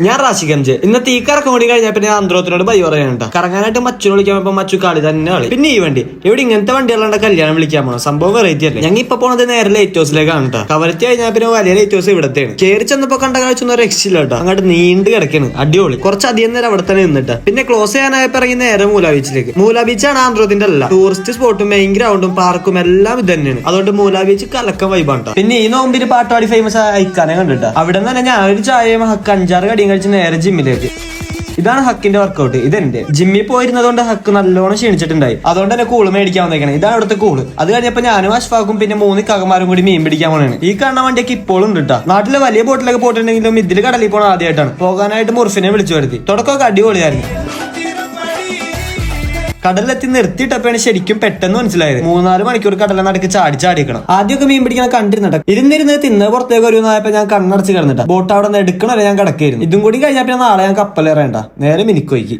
ഞാൻ റാഷിഖഞ്ച്. ഇന്നത്തെ ഈ കറക്കം കൂടി കഴിഞ്ഞാൽ പിന്നെ ആന്ത്രോത്തിനോട് ബൈ പറയാനുണ്ട്. കറങ്ങാനായിട്ട് മച്ചു വിളിക്കാൻ മച്ചു കളി തന്നെ കളി. പിന്നെ ഈ വണ്ടി ഇവിടെ ഇങ്ങനത്തെ വണ്ടികളുടെ കല്യാണം വിളിക്കാൻ പോകണം. സംഭവം വെറൈറ്റി അല്ലേ. ഞങ്ങൾ ഇപ്പൊ പോണത് നേരെ ലൈറ്റ് ഹൗസിലേക്കാണ് കേട്ടോ. കവരത്തി കഴിഞ്ഞാൽ പിന്നെ വലിയ ലൈറ്റ് ഹൗസ് ഇവിടത്തെയാണ്. കയറി ചെന്നപ്പോ കണ്ട കാഴ്ചൊന്നും ഒരു രക്ഷയില്ല കേട്ടോ. അങ്ങോട്ട് നീണ്ട് കിടക്കാണ്. അടിപൊളി. കുറച്ച് അധികം നേരം അവിടെ തന്നെ നിന്നിട്ട് പിന്നെ ക്ലോസ് ചെയ്യാനായപ്പോ ഇറങ്ങി നേരെ മൂലാ ബീച്ചിലേക്ക്. മൂലാ ബീച്ചാണ് ആന്ത്രോത്തിന്റെ അല്ല ടൂറിസ്റ്റ് സ്പോട്ടും മെയിൻ ഗ്രൗണ്ടും പാർക്കും എല്ലാം ഇത് തന്നെയാണ്. അതുകൊണ്ട് മൂലാ ബീച്ച് കലക്കം വൈബാണ്. പിന്നെ ഈ നോമ്പിന് പാട്ടുപാടി ഫേമസ് അയക്കാനെ കണ്ടിട്ടാ. അവിടെ നിന്ന് തന്നെ ഞാനൊരു ചായയും ഹക്ക് 5-6 കടിയും കഴിച്ച് നേരെ ജിമ്മിലേക്ക്. ഇതാണ് ഹക്കിന്റെ വർക്കൗട്ട്. ഇതെന്റെ ജിമ്മിൽ പോയിരുന്നതുകൊണ്ട് ഹക്ക് നല്ലോണം ക്ഷീണിച്ചിട്ടുണ്ടായി. അതുകൊണ്ട് തന്നെ കൂള് മേടിക്കാൻ വന്നേക്കണം. ഇതാണ് ഇവിടുത്തെ കൂള്. അത് കഴിഞ്ഞപ്പോ ഞാനും അഷ്ഫാഖും പിന്നെ 3 കകമാരും കൂടി മീൻ പിടിക്കാൻ പോണാണ്. ഈ കാണുന്ന വണ്ടിയൊക്കെ ഇപ്പോഴും ഉണ്ട് കേട്ടോ. നാട്ടിലെ വലിയ ബോട്ടിലൊക്കെ പോയിട്ടുണ്ടെങ്കിലും ഇതിൽ കടലിൽ പോകണം ആദ്യമായിട്ടാണ്. പോകാനായിട്ട് മുർഫിനെ വിളിച്ചു വരുത്തി. തുടക്കമൊക്കെ അടിപൊളിയായിരുന്നു. കടലിലെത്തി നിർത്തിയിട്ടപ്പോഴാണ് ശരിക്കും പെട്ടെന്ന് മനസ്സിലായത് 3-4 മണിക്കൂർ കടലിൽ നടക്ക് ചാടിക്കണം. ആദ്യമൊക്കെ മീൻ പിടിക്കാൻ കണ്ടിരുന്നിട്ട് ഇരുന്നിരുന്ന് തിന്ന് പുറത്തേക്ക് വരുന്നതായപ്പോ ഞാൻ കണ്ണടച്ച് കിടന്നിട്ട് ബോട്ട് അവിടെ നിന്ന് എടുക്കണവരെ ഞാൻ കിടക്കായിരുന്നു. ഇതും കൂടി കഴിഞ്ഞാൽ പിന്നെ നാളെ ഞാൻ കപ്പലേറേണ്ട നേരെ മിനിക്കോയ്ക്ക്.